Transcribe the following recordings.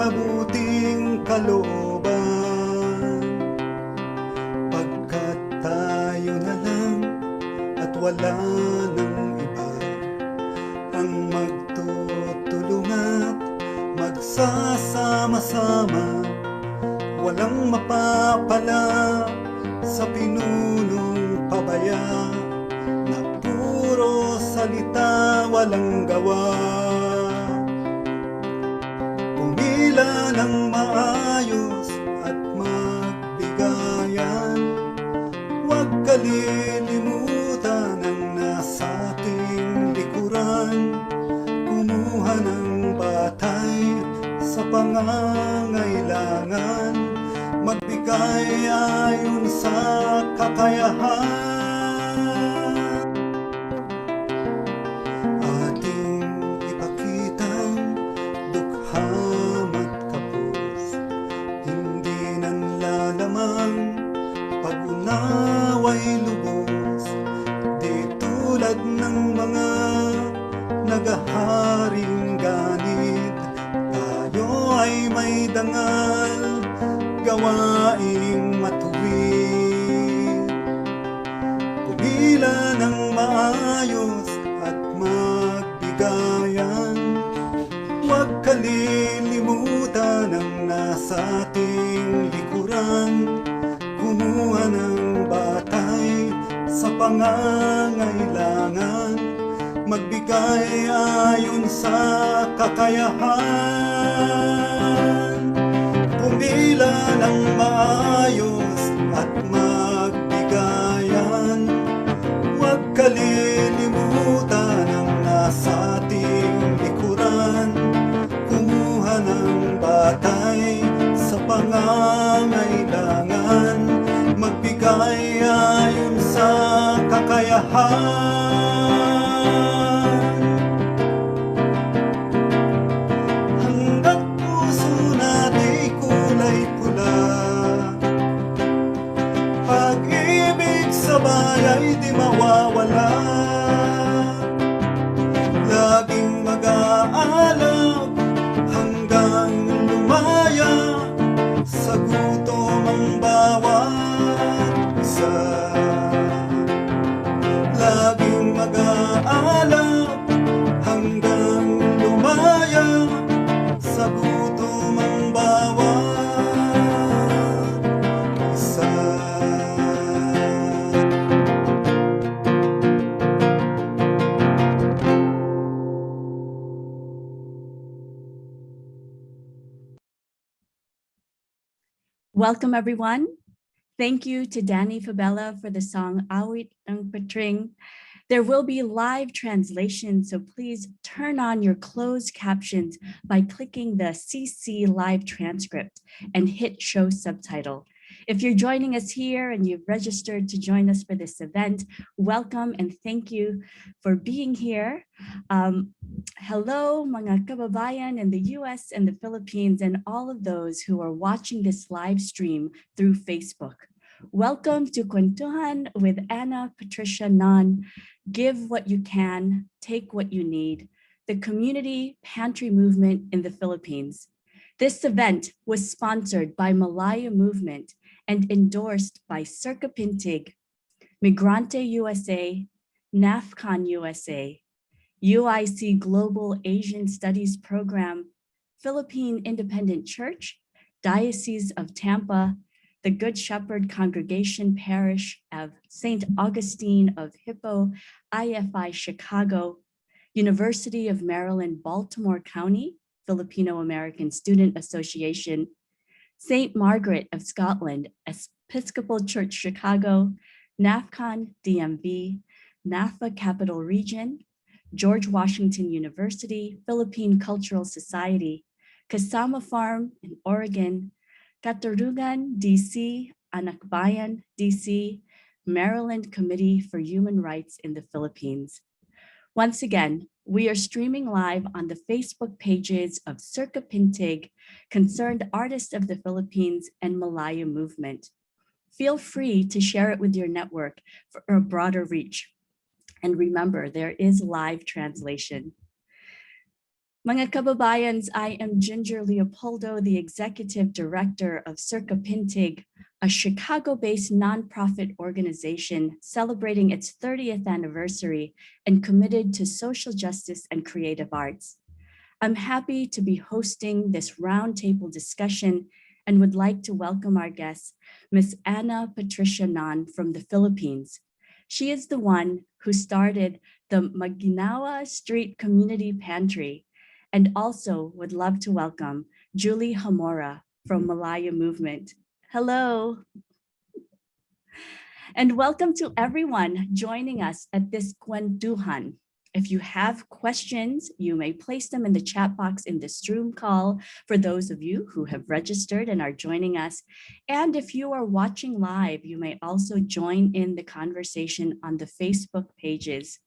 mabuting kalooban, pagkat tayo na lang at wala nang iba ang magtutulungan, magsasama-sama, walang mapapala sa pinunong pabaya na puro salita walang gawa. Pumila ng maayos at magbigayan, huwag kalilimutan ang nasa ating likuran, kumuha ng batay sa pangangailangan, magbigay ayon sa kakayahan. Ating ipakitang dukha at kapos, hindi nanlalamang pag-unaway lubos, di tulad ng mga nagaharing ganid. Tayo ay may dangal, gawaing matuwid. Pumila ng maayos at magbigayan, huwag kalilimutan ang nasa ating likuran, kumuha ng batay sa pangangailangan, magbigay ayon sa kakayahan. Pumila ng maayos at magbigayan, huwag kalilimutan ang nasa ating likuran, kumuha ng batay sa pangangailangan, magbigay ayon sa kakayahan. Hanggat puso natin kulay pula, pag-ibig sabay ay di mawawala. Laging mag-aalap hanggang lumaya, sa gutom ang bawat isa. Laging mag-aalap hanggang lumaya, sa gutom ang bawat isa. Welcome, everyone. Thank you to Danny Fabella for the song Awit ng Patring. There will be live translation, so please turn on your closed captions by clicking the CC live transcript and hit show subtitle. If you're joining us here and you've registered to join us for this event, welcome and thank you for being here. Hello, mga kababayan in the US and the Philippines and all of those who are watching this live stream through Facebook. Welcome to Kwentuhan with Ana Patricia Non. Give what you can, take what you need. The community pantry movement in the Philippines. This event was sponsored by Malaya Movement and endorsed by Circa Pintig, Migrante USA, NAFCON USA, UIC Global Asian Studies Program, Philippine Independent Church, Diocese of Tampa, the Good Shepherd Congregation Parish of St. Augustine of Hippo, IFI Chicago, University of Maryland, Baltimore County, Filipino American Student Association, St. Margaret of Scotland, Episcopal Church Chicago, NAFCON DMV, NAFA Capital Region, George Washington University, Philippine Cultural Society, Kasama Farm in Oregon, Katarungan DC, Anakbayan DC, Maryland Committee for Human Rights in the Philippines. Once again, we are streaming live on the Facebook pages of Circa Pintig, Concerned Artists of the Philippines, and Malaya Movement. Feel free to share it with your network for a broader reach. And remember, there is live translation. Mga kababayans, I am Ginger Leopoldo, the Executive Director of Circa Pintig, a Chicago-based nonprofit organization celebrating its 30th anniversary and committed to social justice and creative arts. I'm happy to be hosting this roundtable discussion and would like to welcome our guest, Ms. Ana Patricia Non from the Philippines. She is the one who started the Maginawa Street Community Pantry, and also would love to welcome Julie Hamora from Malaya Movement. Hello. And welcome to everyone joining us at this Kwentuhan. If you have questions, you may place them in the chat box in this Zoom call for those of you who have registered and are joining us. And if you are watching live, you may also join in the conversation on the Facebook pages.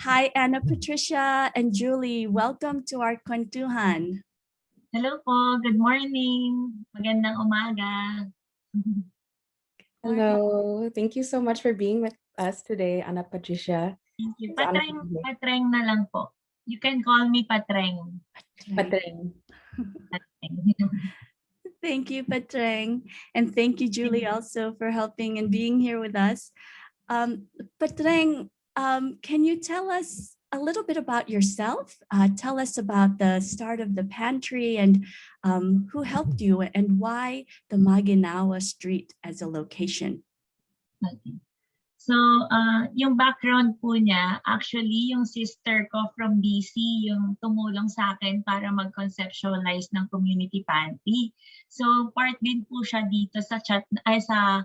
Hi, Ana Patricia and Julie. Welcome to our Kwentuhan. Hello po. Good morning. Magandang umaga. Hello. Thank you so much for being with us today, Ana Patricia. Thank you. It's an honor to Patreng, be here. Patreng na lang po. You can call me Patreng. Patreng. Thank you, Patreng. And thank you, Julie, also for helping and being here with us. Patreng, can you tell us a little bit about yourself? Tell us about the start of the pantry and who helped you and why the Maginawa Street as a location. Okay. So, yung background po niya, actually, yung sister ko from DC, yung tumulong sa akin para mag-conceptualize ng community pantry. So, part din po siya dito sa chat, ay sa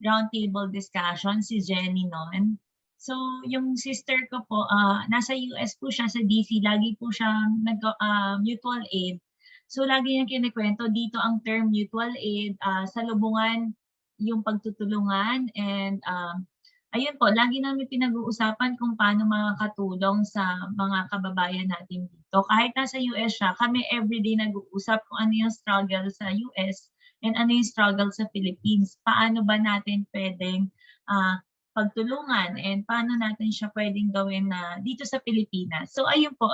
roundtable discussion, si Jenny Non. So, yung sister ko po, nasa US po siya sa DC, lagi po siyang mutual aid. So, lagi niyang kinikwento dito ang term mutual aid, sa lubungan, yung pagtutulungan, and ayun po, lagi namin pinag-uusapan kung paano makakatulong sa mga kababayan natin dito. Kahit nasa US siya, kami everyday nag-uusap kung ano yung struggle sa US and ano yung struggle sa Philippines. Paano ba natin pwedeng pagtulungan and paano natin siya pwedeng gawin na dito sa Pilipinas. So ayun po,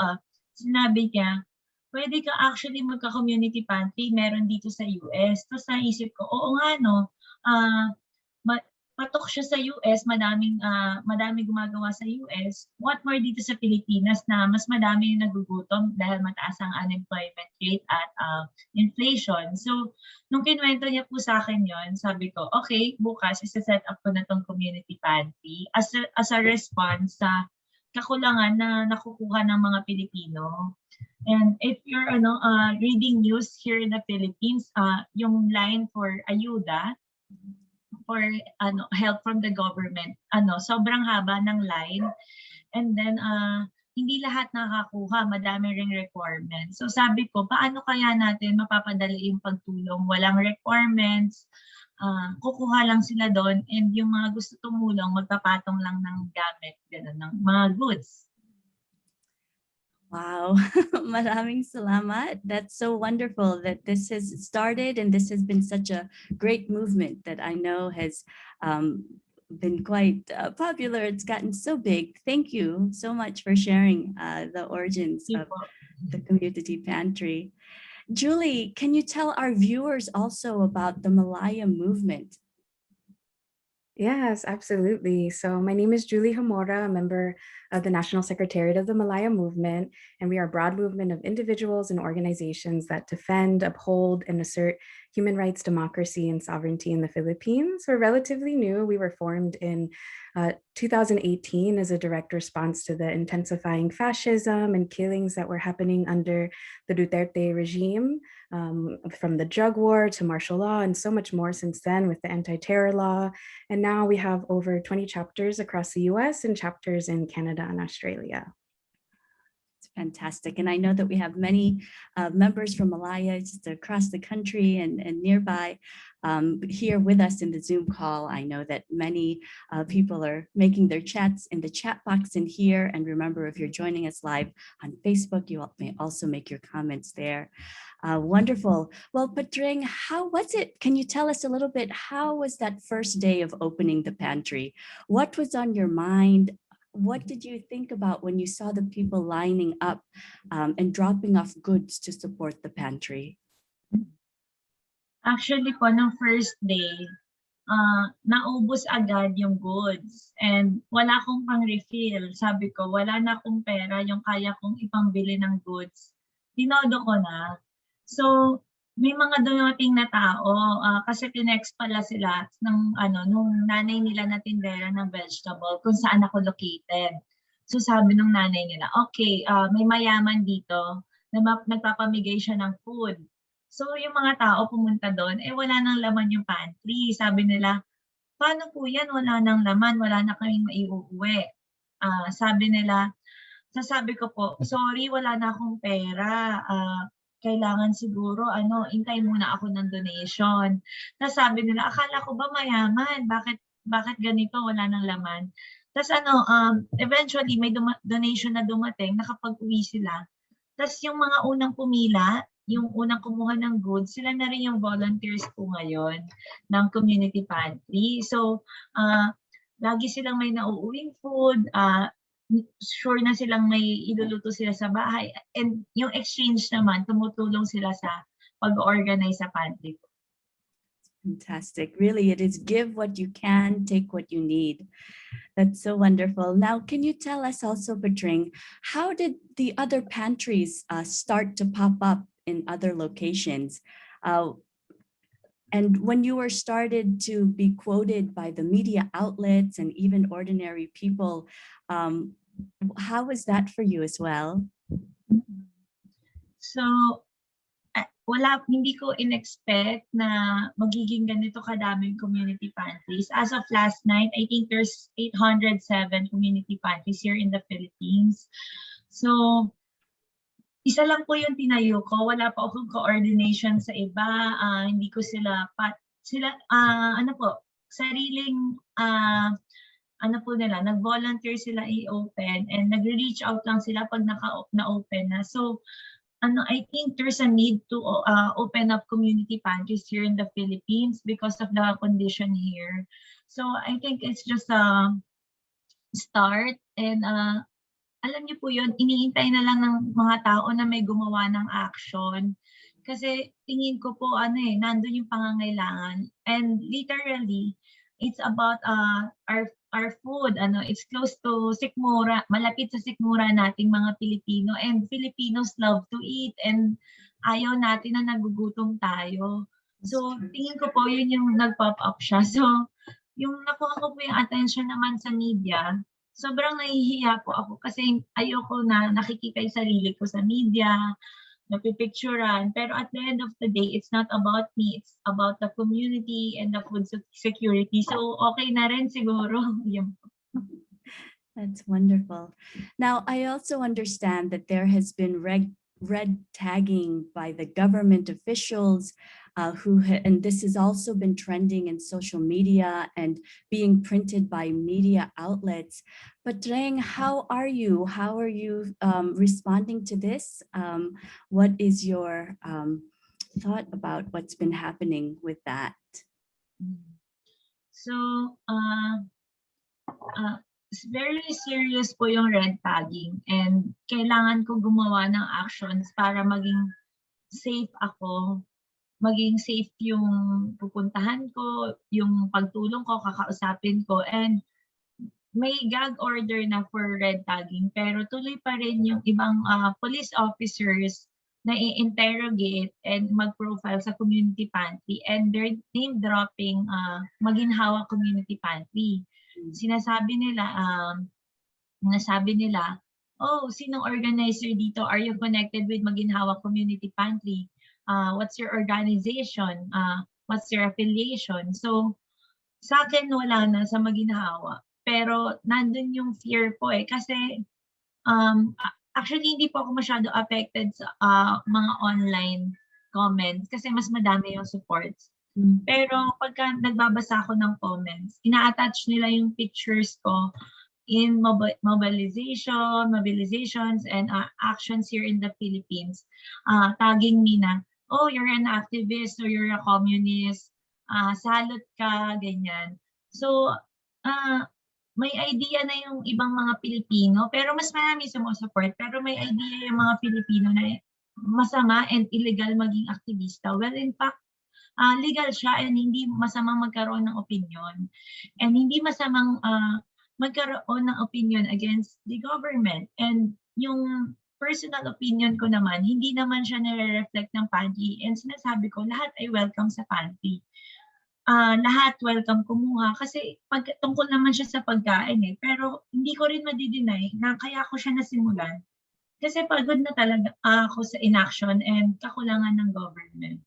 sinabi niya, pwede ka actually magka-community pantry, meron dito sa US. Tapos naisip ko, oo nga no, patok siya sa US, madaming gumagawa sa US. What more dito sa Pilipinas na mas madami yung nagugutom dahil mataas ang unemployment rate at inflation. So, nung kinwento niya po sa akin yon, sabi ko, okay, bukas isa-set up ko na tong community pantry as a response sa kakulangan na nakukuha ng mga Pilipino. And if you're reading news here in the Philippines, yung line for ayuda, for help from the government, sobrang haba ng line, and then hindi lahat nakakuha, madami ring requirements. So sabi ko, paano kaya natin mapapadali yung pagtulong? Walang requirements, kukuha lang sila doon, and yung mga gusto tumulong, magpapatong lang ng gamit, gano'n, ng mga goods. Wow, maraming salamat. That's so wonderful that this has started and this has been such a great movement that I know has been quite popular. It's gotten so big. Thank you so much for sharing the origins of the community pantry. Julie, can you tell our viewers also about the Malaya movement? Yes, absolutely. So my name is Julie Hamora, a member of the National Secretariat of the Malaya Movement, and we are a broad movement of individuals and organizations that defend, uphold, and assert human rights, democracy, and sovereignty in the Philippines. We're relatively new. We were formed in 2018 as a direct response to the intensifying fascism and killings that were happening under the Duterte regime, from the drug war to martial law and so much more since then with the anti-terror law. And now we have over 20 chapters across the US and chapters in Canada and Australia. It's fantastic. And I know that we have many members from Malaya just across the country and nearby here with us in the Zoom call. I know that many people are making their chats in the chat box in here. And remember, if you're joining us live on Facebook, you may also make your comments there. Wonderful. Well, Patreng, how was it? Can you tell us a little bit, how was that first day of opening the pantry? What was on your mind? what did you think about when you saw the people lining up and dropping off goods to support the pantry? Actually po, nung first day, naubos agad yung goods and wala akong pang-refill. Sabi ko, wala na akong pera, yung kaya kong ipangbili ng goods. Tinodo ko na. So, may mga dumating na tao kasi tinext pala sila nung nanay nila na tindera ng vegetable kung saan ako located. So sabi nung nanay nila, okay, may mayaman dito na nagpapamigay siya ng food. So yung mga tao pumunta doon, wala nang laman yung pantry. Sabi nila, paano po yan? Wala nang laman, wala na kaming maiuwi. Sabi nila, sasabi ko po, sorry, wala na akong pera. Kailangan siguro, hintay muna ako ng donation. Sabi nila, akala ko ba mayaman? Bakit ganito? Wala nang laman. Tapos eventually may donation na dumating, nakapag-uwi sila. Tapos yung mga unang pumila, yung unang kumuha ng goods, sila na rin yung volunteers po ngayon ng community pantry. So, lagi silang may nauuwing food, sure na silang may iluluto sila sa bahay. And yung exchange naman, tumutulong sila sa pag-organize sa pantry. Fantastic. Really, it is give what you can, take what you need. That's so wonderful. Now, can you tell us also, Patring, how did the other pantries start to pop up in other locations? And when you were started to be quoted by the media outlets and even ordinary people, how was that for you as well? So, hindi ko in-expect na magiging ganito kadaming community pantries. As of last night, I think there's 807 community pantries here in the Philippines. So, isa lang po yung tinayo ko. Wala pa akong coordination sa iba. Hindi ko sariling, nag-volunteer sila i-open and nag-reach out lang sila pag na-open na. So, I think there's a need to open up community pantries here in the Philippines because of the condition here. So, I think it's just a start and alam niyo po yun, iniintay na lang ng mga tao na may gumawa ng action. Kasi tingin ko po, nandun yung pangangailangan. And literally, it's about our food. It's close to sikmura, malapit sa sikmura nating mga Pilipino. And Filipinos love to eat. And ayaw natin na nagugutom tayo. So, tingin ko po, yun yung nag-pop up siya. So, yung nakuha ko po yung attention naman sa media, sobrang nahihiya po ako kasi ayoko na nakikita yung sarili ko sa media, napipicturan. Pero at the end of the day, it's not about me. It's about the community and the food security. So, okay na rin siguro. That's wonderful. Now, I also understand that there has been red tagging by the government officials and this has also been trending in social media and being printed by media outlets. But Reng, how are you? How are you responding to this? What is your thought about what's been happening with that? So, very serious po yung red tagging and kailangan ko gumawa ng actions para maging safe ako, maging safe yung pupuntahan ko, yung pagtulong ko, kakausapin ko, and may gag order na for red tagging pero tuloy pa rin yung ibang police officers na i-interrogate and mag-profile sa community pantry and they're name dropping Maginhawa Community Pantry. Sinasabi nila, oh, sinong organizer dito? Are you connected with Maginhawa Community Pantry? What's your organization? What's your affiliation? So, sa akin wala na sa Maginhawa. Pero nandun yung fear po kasi actually hindi po ako masyado affected sa mga online comments kasi mas madami yung supports. Pero pagka nagbabasa ako ng comments, ina-attach nila yung pictures ko in mobilizations and actions here in the Philippines. Tagging me na, oh, you're an activist or you're a communist, salot ka, ganyan. So, may idea na yung ibang mga Pilipino, pero mas marami sumusupport, pero may idea yung mga Filipino na masama and illegal maging aktivista. Well, in fact, legal siya and hindi masamang magkaroon ng opinion. And hindi masamang magkaroon ng opinion against the government. And yung personal opinion ko naman, hindi naman siya nire-reflect ng pantry. And sinasabi ko, lahat ay welcome sa pantry. Lahat welcome kumuha kasi tungkol naman siya sa pagkain eh. Pero hindi ko rin madideny na kaya ko siya nasimulan. Kasi pagod na talaga ako sa inaction and kakulangan ng government.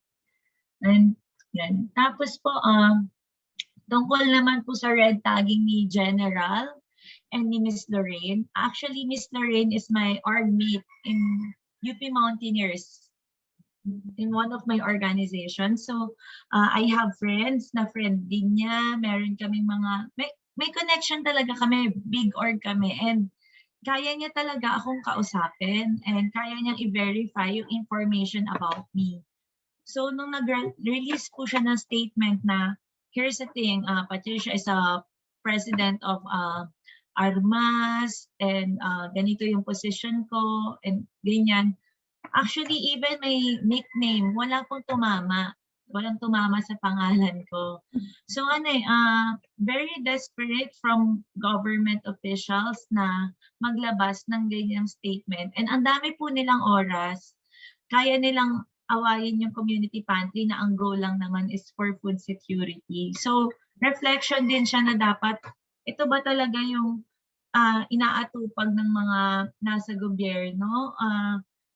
And yan. Tapos po, tungkol naman po sa red tagging ni General and ni Miss Lorraine. Actually, Miss Lorraine is my org mate in UP Mountaineers in one of my organizations. So, I have friends na friend din niya. Meron kaming may connection talaga kami. Big org kami. And kaya niya talaga akong kausapin and kaya niyang i-verify yung information about me. So, nung nag-release po siya ng statement na, here's the thing, Patricia is a president of Armas and ganito yung position ko and ganyan. Actually, even may nickname, wala pong tumama. Walang tumama sa pangalan ko. So very desperate from government officials na maglabas ng ganyang statement. And ang dami po nilang oras, kaya nilang awayin yung community pantry na ang goal lang naman is for food security. So reflection din siya na dapat, ito ba talaga yung inaatupag ng mga nasa gobyerno,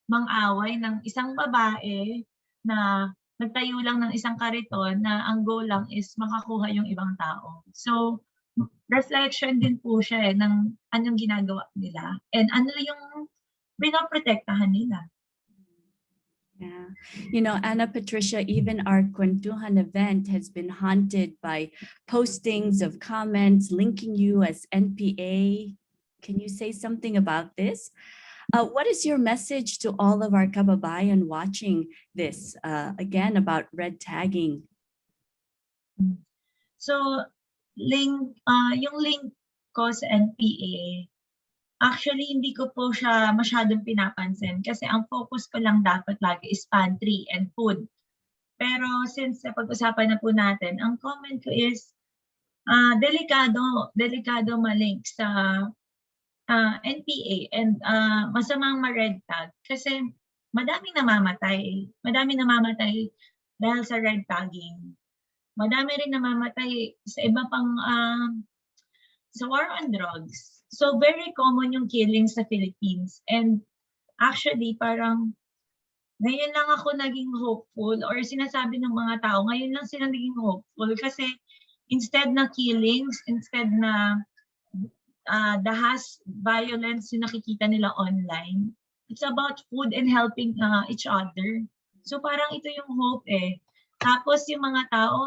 mang-away ng isang babae na nagtayo lang ng isang kariton na ang goal lang is makakuha yung ibang tao. So, reflection din po siya ng anong ginagawa nila and ano yung pinoprotektahan nila. Yeah. You know, Ana Patricia, even our Kwentuhan event has been haunted by postings of comments linking you as NPA. Can you say something about this? What is your message to all of our kababayan watching this, again, about red tagging? So, yung link ko sa NPA, actually, hindi ko po siya masyadong pinapansin kasi ang focus ko lang dapat lagi is pantry and food. Pero since pag-usapan na po natin, ang comment ko is delikado malink sa NPA and masamang ma-red tag kasi madaming namamatay dahil sa red tagging. Madami rin namamatay sa iba pang sa war on drugs. So very common yung killings sa Philippines and actually parang ngayon lang ako naging hopeful or sinasabi ng mga tao, ngayon lang sila naging hopeful kasi instead na killings, instead na dahas, violence yung nakikita nila online. It's about food and helping each other. So parang ito yung hope eh. Tapos yung mga tao,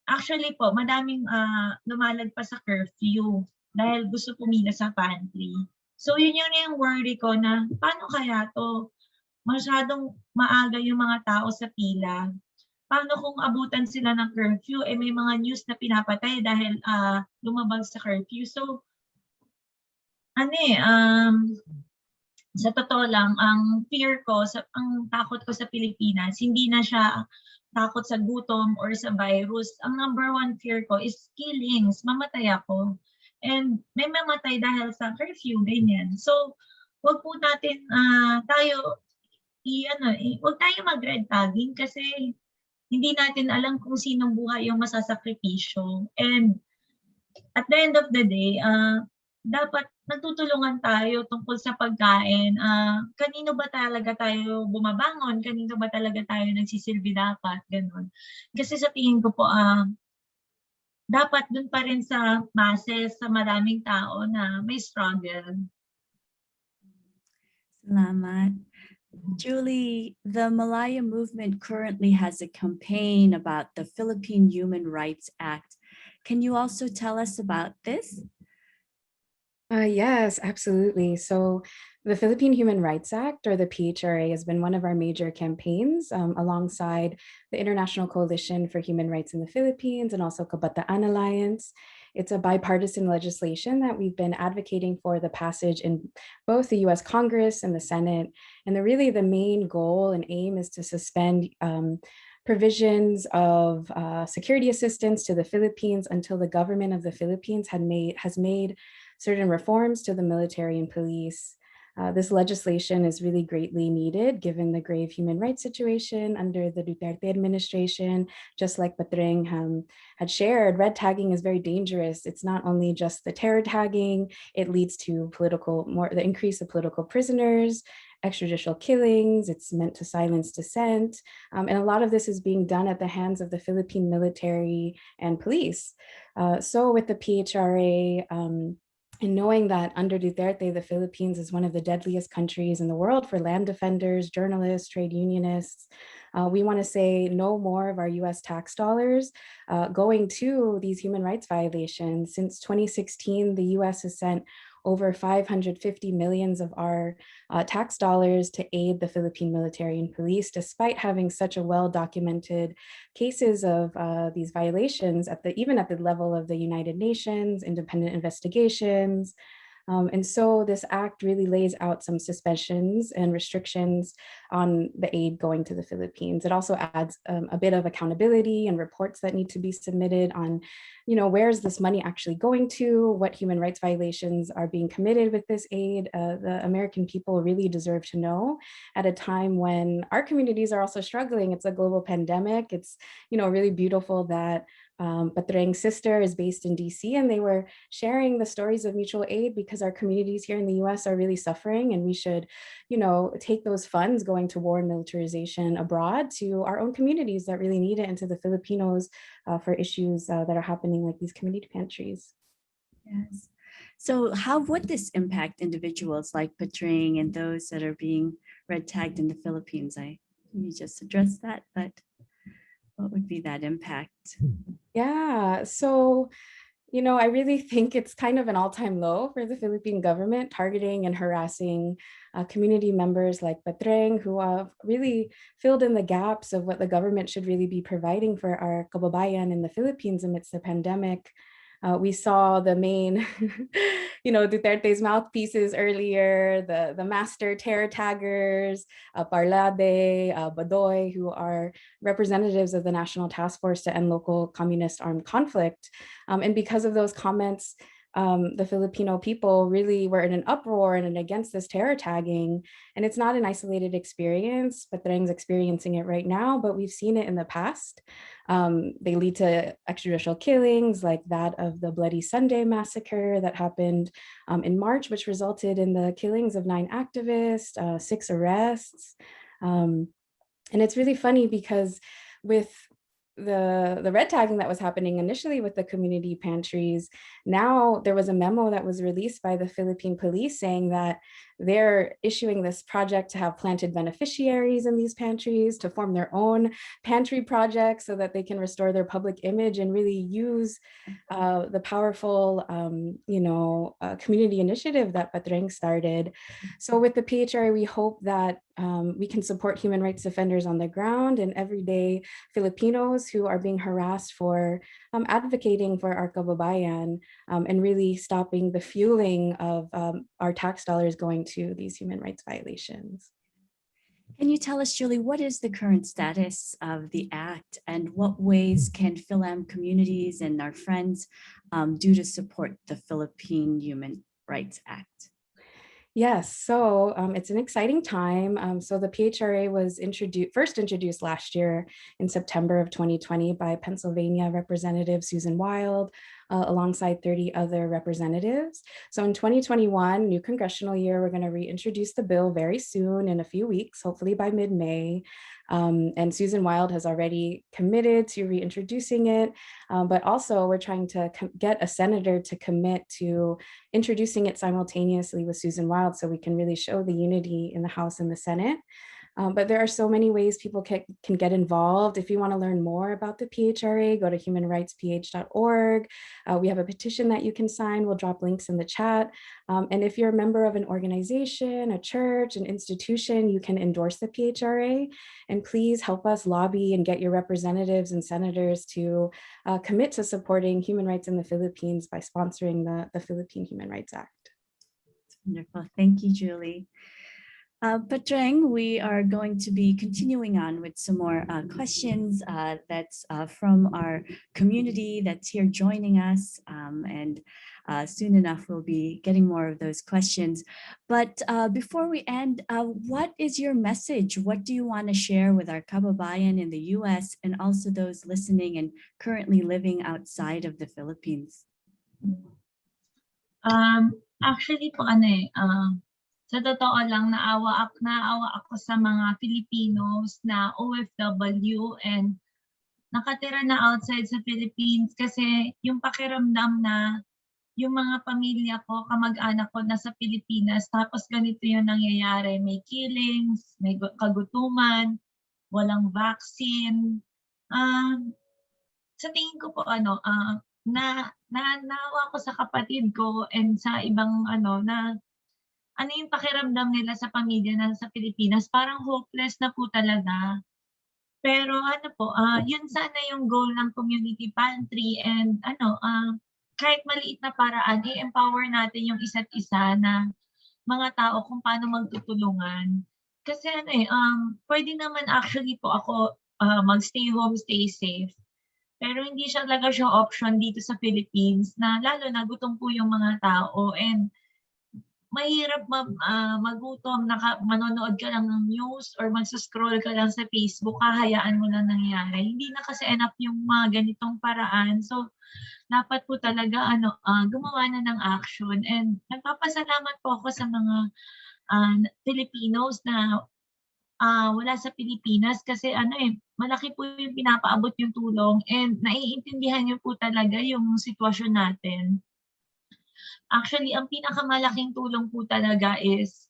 actually po, madaming lumalagpas sa curfew dahil gusto pumila sa pantry. So yun yung worry ko na paano kaya to? Masyadong maaga yung mga tao sa pila. Paano kung abutan sila ng curfew, may mga news na pinapatay dahil lumabag sa curfew. So, sa totoo lang, ang fear ko, ang takot ko sa Pilipinas, hindi na siya takot sa gutom or sa virus. Ang number one fear ko is killings, mamatay ako. And may mamatay dahil sa curfew, ganyan. So, wag po natin wag tayo mag-red tagging kasi hindi natin alam kung sinong buhay yung masasakripisyo. And at the end of the day, dapat nagtutulungan tayo tungkol sa pagkain. Kanino ba talaga tayo bumabangon? Kanino ba talaga tayo nagsisilbi dapat? Ganun. Kasi sa tingin ko po, dapat dun pa rin sa masses, sa maraming tao na may struggle. Salamat. Julie, the Malaya movement currently has a campaign about the Philippine Human Rights Act. Can you also tell us about this? Yes, absolutely. So the Philippine Human Rights Act, or the PHRA, has been one of our major campaigns alongside the International Coalition for Human Rights in the Philippines and also Kabataan Alliance. It's a bipartisan legislation that we've been advocating for the passage in both the US Congress and the Senate. And really the main goal and aim is to suspend provisions of security assistance to the Philippines until the government of the Philippines has made certain reforms to the military and police. This legislation is really greatly needed given the grave human rights situation under the Duterte administration. Just like Patreng had shared, red tagging is very dangerous. It's not only just the terror tagging, it leads to the increase of political prisoners, extrajudicial killings. It's meant to silence dissent. And a lot of this is being done at the hands of the Philippine military and police. So with the PHRA, and knowing that under Duterte, the Philippines is one of the deadliest countries in the world for land defenders, journalists, trade unionists, we want to say no more of our US tax dollars going to these human rights violations. Since 2016, the US has sent over 550 millions of our tax dollars to aid the Philippine military and police, despite having such a well-documented cases of these violations even at the level of the United Nations, independent investigations. And so this act really lays out some suspensions and restrictions on the aid going to the Philippines. It also adds a bit of accountability and reports that need to be submitted on, where is this money actually going to, what human rights violations are being committed with this aid. The American people really deserve to know at a time when our communities are also struggling. It's a global pandemic. It's, really beautiful that Patreng's sister is based in DC, and they were sharing the stories of mutual aid because our communities here in the US are really suffering, and we should, take those funds going to war and militarization abroad to our own communities that really need it, and to the Filipinos for issues that are happening like these community pantries. Yes. So how would this impact individuals like Patreng and those that are being red tagged in the Philippines? You just addressed that, but what would be that impact? Yeah, so, I really think it's kind of an all-time low for the Philippine government, targeting and harassing community members like Patreng, who have really filled in the gaps of what the government should really be providing for our kababayan in the Philippines amidst the pandemic. We saw the main, Duterte's mouthpieces earlier, the master terror taggers, Parlade, Badoy, who are representatives of the National Task Force to End Local Communist Armed Conflict. And because of those comments, the Filipino people really were in an uproar and against this terror tagging. And it's not an isolated experience. Patreng's experiencing it right now, but we've seen it in the past. They lead to extrajudicial killings like that of the Bloody Sunday massacre that happened in March, which resulted in the killings of 9 activists, 6 arrests. And it's really funny because with the red tagging that was happening initially with the community pantries, now there was a memo that was released by the Philippine police saying that they're issuing this project to have planted beneficiaries in these pantries, to form their own pantry projects so that they can restore their public image and really use the powerful, community initiative that Patreng started. So with the PHRA, we hope that we can support human rights defenders on the ground and everyday Filipinos who are being harassed for advocating for our kababayan and really stopping the fueling of our tax dollars going to these human rights violations. Can you tell us, Julie, what is the current status of the act and what ways can Philam communities and our friends do to support the Philippine Human Rights Act? Yes, so it's an exciting time. So the PHRA was first introduced last year in September of 2020 by Pennsylvania Representative Susan Wild, alongside 30 other representatives. So in 2021, new congressional year, we're going to reintroduce the bill very soon in a few weeks, hopefully by mid-May. And Susan Wild has already committed to reintroducing it, but also we're trying to get a senator to commit to introducing it simultaneously with Susan Wild so we can really show the unity in the House and the Senate. But there are so many ways people can get involved. If you want to learn more about the PHRA, go to humanrightsph.org. We have a petition that you can sign. We'll drop links in the chat. And if you're a member of an organization, a church, an institution, you can endorse the PHRA. And please help us lobby and get your representatives and senators to commit to supporting human rights in the Philippines by sponsoring the Philippine Human Rights Act. Wonderful. Thank you, Julie. Patreng, we are going to be continuing on with some more questions that's from our community that's here joining us. And soon enough, we'll be getting more of those questions. But before we end, what is your message? What do you want to share with our kababayan in the US and also those listening and currently living outside of the Philippines? Actually po, sa totoo lang, naawa ako sa mga Filipinos na OFW and nakatira na outside sa Philippines kasi yung pakiramdam na yung mga pamilya ko, kamag-anak ko nasa Pilipinas, tapos ganito yung nangyayari. May killings, may kagutuman, walang vaccine. Sa tingin ko po, naawa ko sa kapatid ko and sa ibang na ano yung pakiramdam nila sa pamilya na sa Pilipinas, parang hopeless na po talaga. Pero yun sana yung goal ng community pantry and kahit maliit na paraan, i-empower natin yung isa't isa na mga tao kung paano magtutulungan. Kasi pwede naman actually po ako mag-stay home, stay safe. Pero hindi siya talaga siya option dito sa Philippines na lalo na gutom po yung mga tao and mahirap magutom, manonood ka lang ng news or magsuscroll ka lang sa Facebook, hahayaan mo lang nangyari. Hindi na kasi enough yung mga ganitong paraan. So, dapat po talaga gumawa na ng action. And nagpapasalamat po ako sa mga Filipinos na wala sa Pilipinas kasi malaki po yung pinapaabot yung tulong and naiintindihan niyo po talaga yung sitwasyon natin. Actually, ang pinakamalaking tulong po talaga is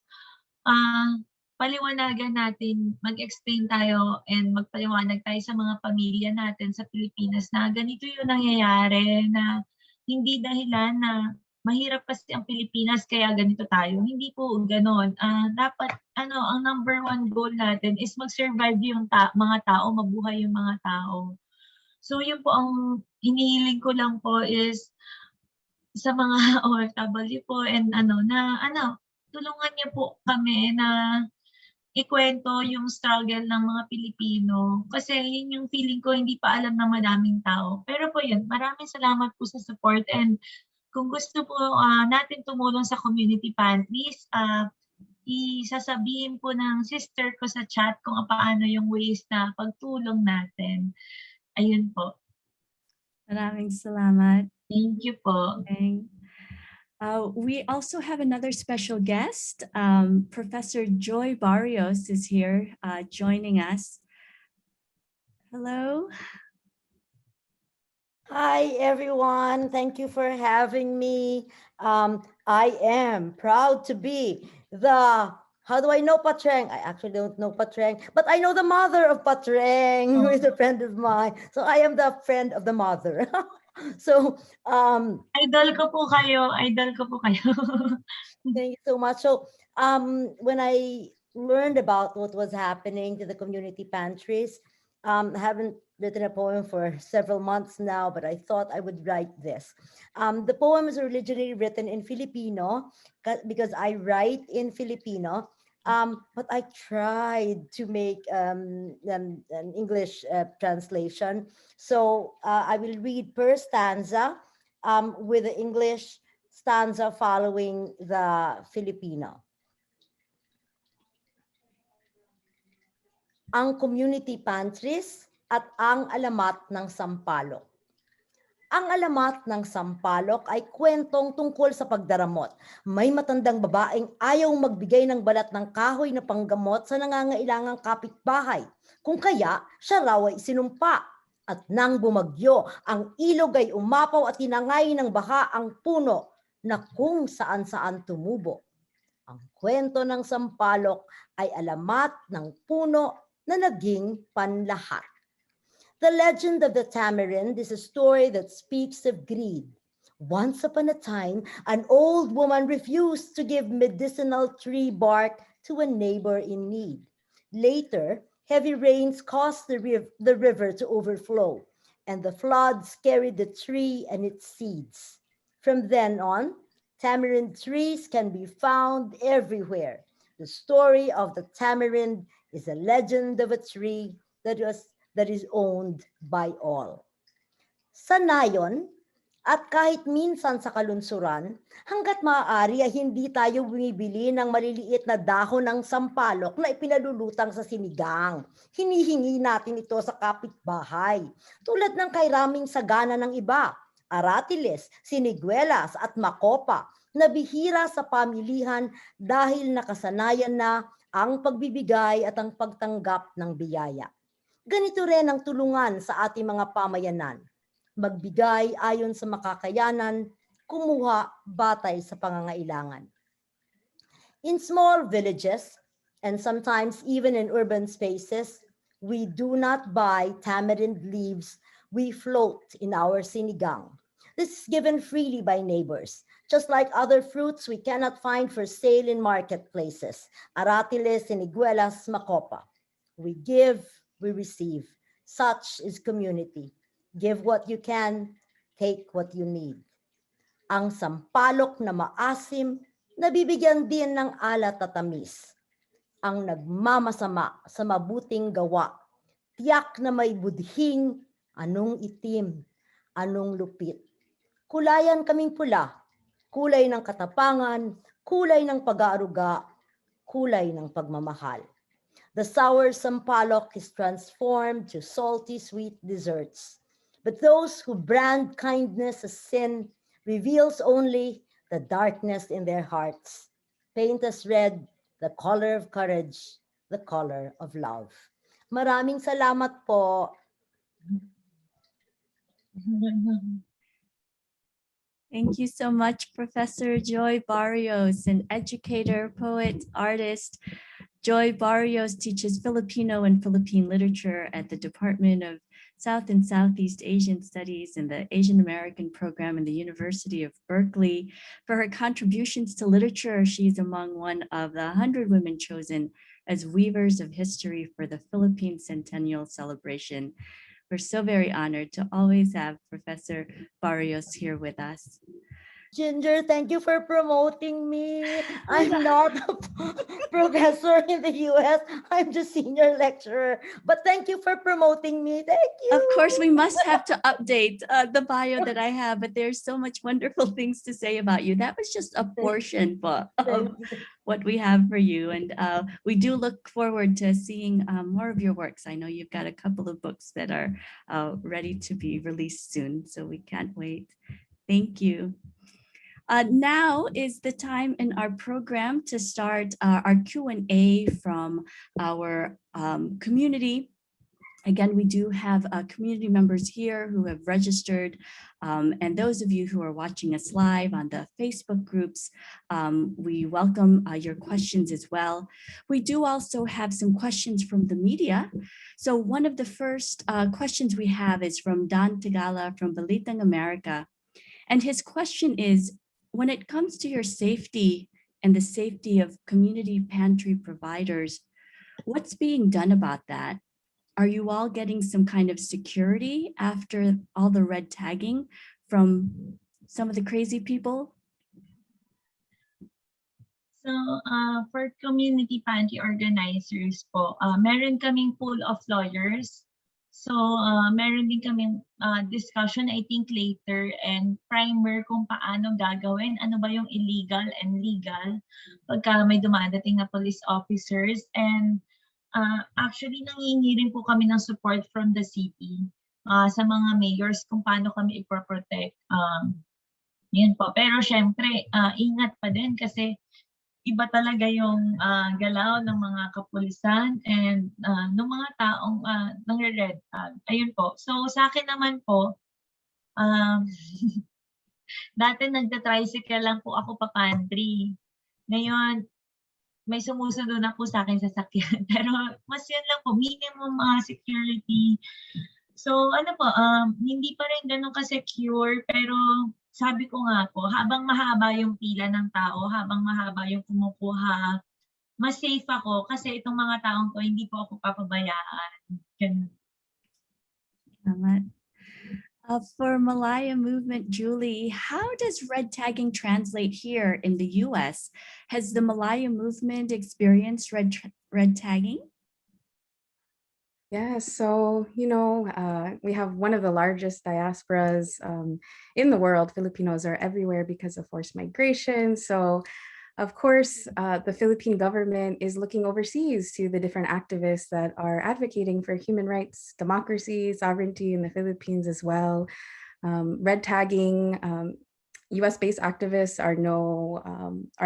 paliwanagan natin, mag-explain tayo and magpaliwanag tayo sa mga pamilya natin sa Pilipinas na ganito yung nangyayari, na hindi dahilan na mahirap kasi ang Pilipinas kaya ganito tayo. Hindi po ganon. Dapat ang number one goal natin is mag-survive yung mga tao, mabuhay yung mga tao. So yun po ang hinihiling ko lang po is sa mga OFW po and tulungan niyo po kami na ikwento yung struggle ng mga Pilipino kasi yun yung feeling ko hindi pa alam ng madaming tao. Pero po yun, maraming salamat po sa support and kung gusto po natin tumulong sa community pantries, isasabihin po ng sister ko sa chat kung paano yung ways na pagtulong natin. Ayun po. Maraming salamat. Thank you po. Okay. We also have another special guest. Professor Joy Barrios is here joining us. Hello. Hi, everyone. Thank you for having me. I am proud to be how do I know Patreng? I actually don't know Patreng, but I know the mother of Patreng, who is a friend of mine. So I am the friend of the mother. So, idol ko po kayo. Thank you so much. So, when I learned about what was happening to the community pantries, I haven't written a poem for several months now, but I thought I would write this. The poem is originally written in Filipino because I write in Filipino, but I tried to make an English translation. So I will read per stanza with the English stanza following the Filipino. Ang community pantries at ang alamat ng sampalok. Ang alamat ng sampalok ay kwentong tungkol sa pagdaramot. May matandang babaeng ayaw magbigay ng balat ng kahoy na panggamot sa nangangailangang kapitbahay. Kung kaya, siya raw ay sinumpa. At nang bumagyo, ang ilog ay umapaw at tinangay ng baha ang puno na kung saan-saan tumubo. Ang kwento ng sampalok ay alamat ng puno na naging panlahat. The legend of the tamarind is a story that speaks of greed. Once upon a time, an old woman refused to give medicinal tree bark to a neighbor in need. Later, heavy rains caused the river to overflow, and the floods carried the tree and its seeds. From then on, tamarind trees can be found everywhere. The story of the tamarind is a legend of a tree that is owned by all. Sa nayon, at kahit minsan sa kalunsuran, hanggat maaari ay hindi tayo bumibili ng maliliit na dahon ng sampalok na ipinalulutang sa sinigang. Hinihingi natin ito sa kapitbahay, tulad ng kay Raming Sagana ng iba, aratiles, siniguelas at makopa na bihira sa pamilihan dahil nakasanayan na ang pagbibigay at ang pagtanggap ng biyaya. Ganito rin ang tulungan sa ating mga pamayanan. Magbigay ayon sa makakayanan, kumuha batay sa pangangailangan. In small villages, and sometimes even in urban spaces, we do not buy tamarind leaves, we float in our sinigang. This is given freely by neighbors. Just like other fruits we cannot find for sale in marketplaces, aratiles, siniguelas, makopa. We give, we receive. Such is community. Give what you can, take what you need. Ang sampalok na maasim, nabibigyan din ng alat at tamis. Ang nagmamasama sa mabuting gawa, tiyak na may budhing, anong itim, anong lupit. Kulayan kaming pula, kulay ng katapangan, kulay ng pag-aaruga, kulay ng pagmamahal. The sour sampalok is transformed to salty sweet desserts. But those who brand kindness as sin reveals only the darkness in their hearts. Paint as red the color of courage, the color of love. Maraming salamat po. Thank you so much, Professor Joy Barrios, an educator, poet, artist. Joy Barrios teaches Filipino and Philippine literature at the Department of South and Southeast Asian Studies in the Asian American program in the University of Berkeley. For her contributions to literature, she's among one of the 100 women chosen as weavers of history for the Philippine Centennial Celebration. We're so very honored to always have Professor Barrios here with us. Ginger, thank you for promoting me. I'm not a professor in the US. I'm just senior lecturer. But thank you for promoting me. Thank you. Of course, we must have to update the bio that I have, but there's so much wonderful things to say about you. That was just a portion of what we have for you. And we do look forward to seeing more of your works. I know you've got a couple of books that are ready to be released soon, so we can't wait. Thank you. Now is the time in our program to start our Q&A from our community. Again, we do have community members here who have registered, and those of you who are watching us live on the Facebook groups, we welcome your questions as well. We do also have some questions from the media. So one of the first questions we have is from Don Tagala from Balitang America. And his question is, when it comes to your safety and the safety of community pantry providers, what's being done about that? Are you all getting some kind of security after all the red tagging from some of the crazy people? So for community pantry organizers po, meron kaming pool of lawyers. So meron din kaming discussion, I think later, and primer kung paano gagawin, ano ba yung illegal and legal pagka may dumadating na police officers. And actually nangingi rin po kami ng support from the city sa mga mayors kung paano kami ipoprotect. Yun po. Pero syempre, ingat pa din kasi iba talaga yung galaw ng mga kapulisan and ng mga taong nangre-red tag. Ayun po. So sa akin naman po, dati nagta-tricycle lang po ako pa pantry. Ngayon, may sumusunod na po sa akin sa sakyan. Pero mas yun lang po, minimum security. So ano po, hindi pa rin ganun ka-secure, pero sabi ko nga po, habang mahaba yung pila ng tao, habang mahaba yung kumukuha, mas safe ako kasi itong mga taong to, hindi po ako papabayaan. Ganun. Salamat. For Malaya movement, Julie, how does red tagging translate here in the US? Has the Malaya movement experienced red tagging? Yeah, so, we have one of the largest diasporas in the world. Filipinos are everywhere because of forced migration. So, of course, the Philippine government is looking overseas to the different activists that are advocating for human rights, democracy, sovereignty in the Philippines as well. Red tagging, US-based activists are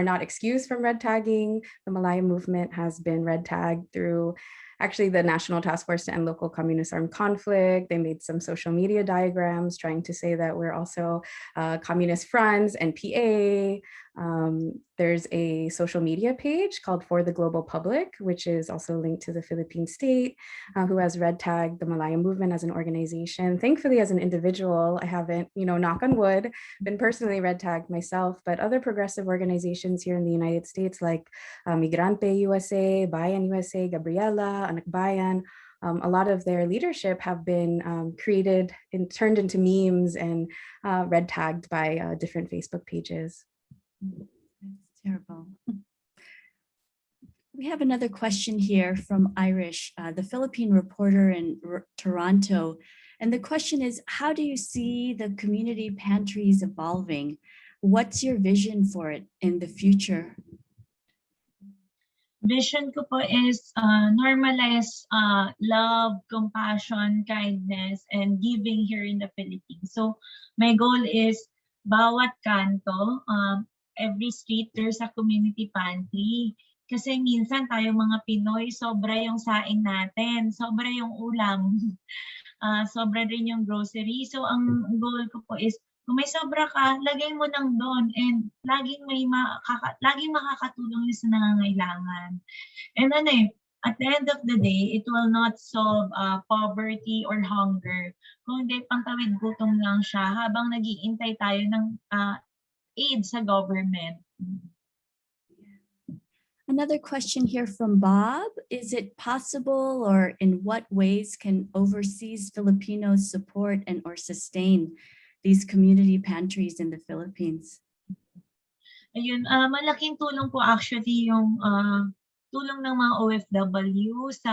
not excused from red tagging. The Malaya movement has been red tagged through actually the National Task Force to End Local Communist Armed Conflict. They made some social media diagrams trying to say that we're also communist fronts, NPA. There's a social media page called For the Global Public, which is also linked to the Philippine state, who has red tagged the Malaya movement as an organization. Thankfully, as an individual, I haven't, knock on wood, been personally red tagged myself, but other progressive organizations here in the United States like Migrante USA, Bayan USA, Gabriela, Anakbayan, a lot of their leadership have been created and turned into memes and red tagged by different Facebook pages. That's terrible. We have another question here from Irish, the Philippine reporter in Toronto. And the question is, how do you see the community pantries evolving? What's your vision for it in the future? Vision ko po is normalize love, compassion, kindness, and giving here in the Philippines. So my goal is bawat kanto, every street, there's a community pantry. Kasi minsan tayo mga Pinoy, sobra yung saing natin, sobra yung ulam, sobra rin yung grocery. So ang goal ko po is, kung may sobra ka, lagay mo nang doon and laging makakatulong yun sa nangangailangan. And at the end of the day, it will not solve poverty or hunger. Kung hindi, pangtawid gutom lang siya habang nag-iintay tayo ng aid sa government. Another question here from Bob. Is it possible, or in what ways can overseas Filipinos support and or sustain these community pantries in the Philippines? Ayun, malaking tulong po actually yung tulong ng mga OFW sa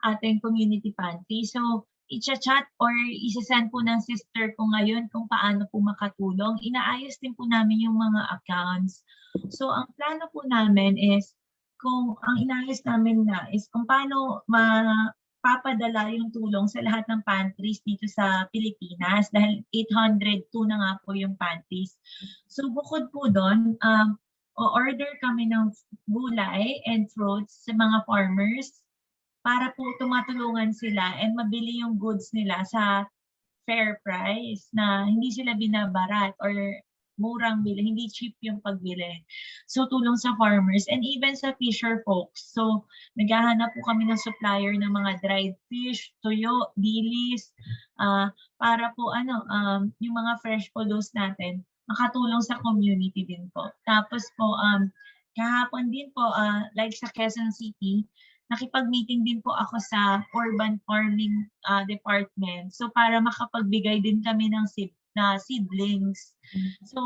ating community pantry. So, i-chat or isa-send po ng sister ko ngayon kung paano po makatulong. Inaayos din po namin yung mga accounts. So, ang plano po namin is, ang inaayos namin na is kung paano papadala yung tulong sa lahat ng pantries dito sa Pilipinas dahil 802 na nga po yung pantries. So bukod po doon, o-order kami ng gulay and fruits sa mga farmers para po tumatulungan sila and mabili yung goods nila sa fair price na hindi sila binabarat or murang bili, hindi cheap yung pagbili. So tulong sa farmers and even sa fisher folks. So naghahanap po kami ng supplier ng mga dried fish, tuyo, dilis, para po yung mga fresh produce natin makatulong sa community din po. Tapos po kahapon din po like sa Quezon City, nakipag-meeting din po ako sa urban farming department. So para makapagbigay din kami ng seedlings. So,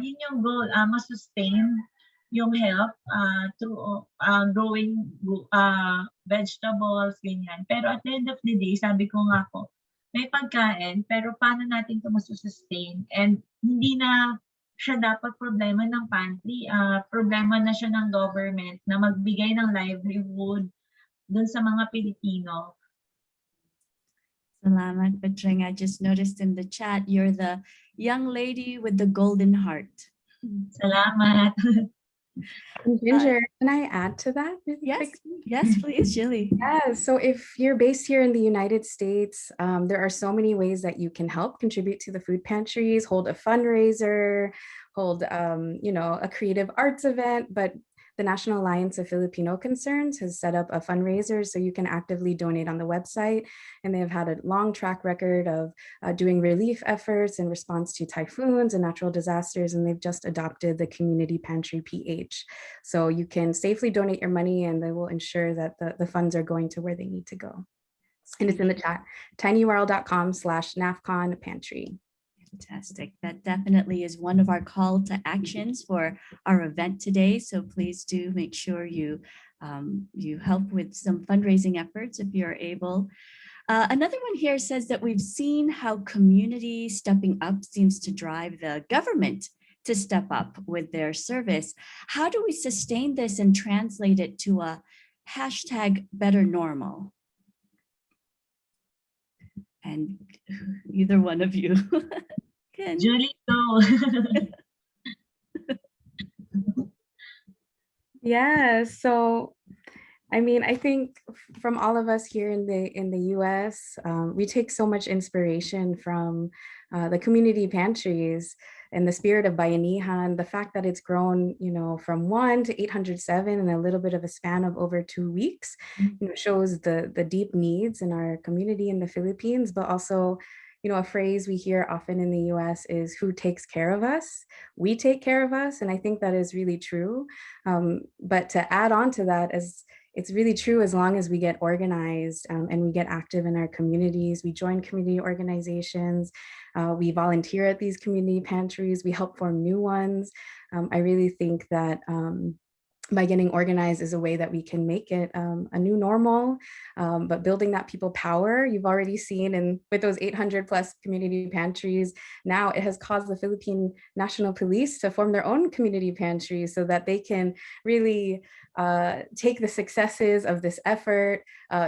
yun yung goal, ma-sustain yung health through growing vegetables, ganyan. Pero at the end of the day, sabi ko nga po, may pagkain, pero paano natin ito ma-sustain? And hindi na siya dapat problema ng pantry, problema na siya ng government na magbigay ng livelihood dun sa mga Pilipino. Salamat, Petring. I just noticed in the chat, you're the young lady with the golden heart. Salamat. Ginger, can I add to that? Yes, please, Julie. Yeah, so if you're based here in the United States, there are so many ways that you can help contribute to the food pantries, hold a fundraiser, hold a creative arts event, but the National Alliance of Filipino Concerns has set up a fundraiser so you can actively donate on the website. And they have had a long track record of doing relief efforts in response to typhoons and natural disasters. And they've just adopted the Community Pantry PH. So you can safely donate your money and they will ensure that the funds are going to where they need to go. And it's in the chat, tinyurl.com/NAFCON pantry. Fantastic. That definitely is one of our call to actions for our event today. So please do make sure you help with some fundraising efforts if you're able. Another one here says that we've seen how community stepping up seems to drive the government to step up with their service. How do we sustain this and translate it to a #better normal? And either one of you can. Julie, go. Yeah, so I mean, I think from all of us here in the US, we take so much inspiration from the community pantries and the spirit of Bayanihan, the fact that it's grown, from 1 to 807 in a little bit of a span of over 2 weeks, shows the deep needs in our community in the Philippines, but also, a phrase we hear often in the US is who takes care of us? We take care of us. And I think that is really true. But to add on to that, it's really true as long as we get organized and we get active in our communities, we join community organizations, we volunteer at these community pantries, we help form new ones. I really think that by getting organized is a way that we can make it a new normal, but building that people power, you've already seen, and with those 800 plus community pantries, now it has caused the Philippine National Police to form their own community pantries so that they can really take the successes of this effort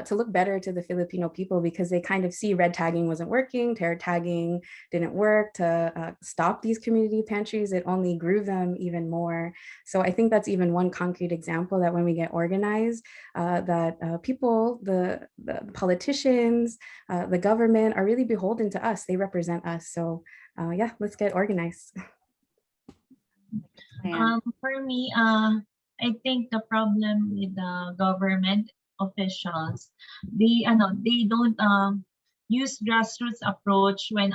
to look better to the Filipino people, because they kind of see red tagging wasn't working, terror tagging didn't work to stop these community pantries. It only grew them even more. So I think that's even one concrete example that when we get organized, that people, the politicians, the government are really beholden to us. They represent us. So yeah, let's get organized. For me, I think the problem with the government officials, they don't use grassroots approach when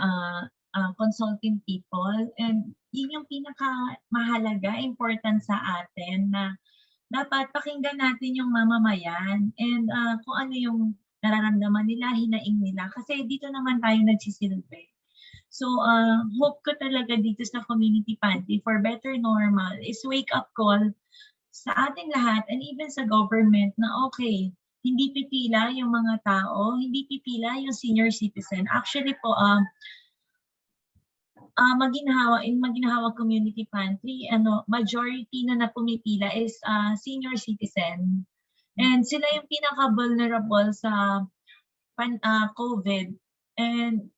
consulting people, and yun yung pinaka mahalaga, important sa atin, na dapat pakinggan natin yung mamamayan and kung ano yung nararamdaman nila, hinaing nila, kasi dito naman tayo nagsisilbi. So hope ko talaga dito sa community pantry for better normal is wake up call sa ating lahat and even sa government na okay, hindi pipila yung mga tao, hindi pipila yung senior citizen. Actually po, maginhawa community pantry, majority na pumipila is senior citizen. And sila yung pinaka-vulnerable sa COVID.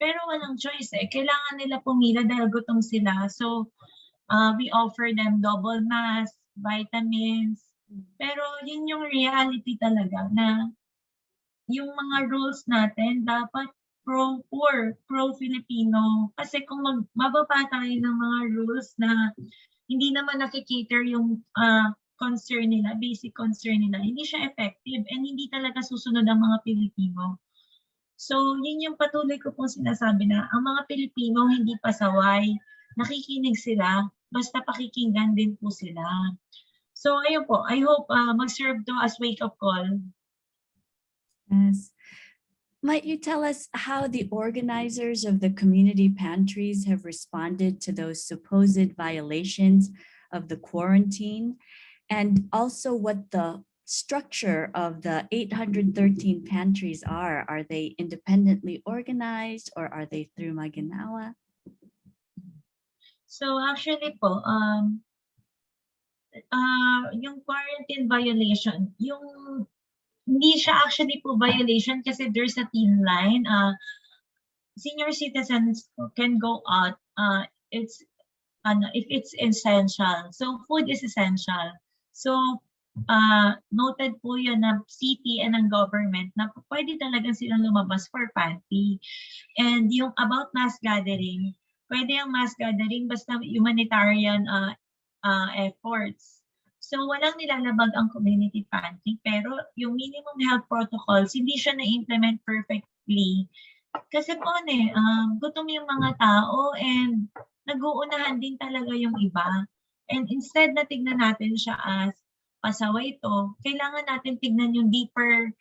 Pero walang choice eh. Kailangan nila pumila dahil gutom sila. So we offer them double mask, vitamins. Pero yun yung reality talaga na yung mga rules natin dapat pro-poor, pro-Filipino. Kasi kung mababa tayo ng mga rules na hindi naman nakikater yung concern nila, basic concern nila, hindi siya effective and hindi talaga susunod ang mga Pilipino. So yun yung patuloy ko pong sinasabi na ang mga Pilipino hindi pasaway, nakikinig sila, basta pakikinggan din po sila. So ayun po, I hope mag-serve to as wake-up call. Yes. Might you tell us how the organizers of the community pantries have responded to those supposed violations of the quarantine, and also what the structure of the 813 pantries are? Are they independently organized or are they through Maginawa? So actually po, yung quarantine violation, yung hindi siya actually po violation kasi there's a thin line. Senior citizens can go out if it's essential. So food is essential. So noted po yun ng city and ng government na pwede talaga silang lumabas for pantry. And yung about mass gathering, pwede yung mass gathering basta humanitarian efforts. So walang nilalabag ang community pantry, pero yung minimum health protocols, hindi siya na-implement perfectly. Kasi po gutom yung mga tao and nag-uunahan din talaga yung iba. And instead na tignan natin siya as pasaway ito, kailangan natin tignan yung deeper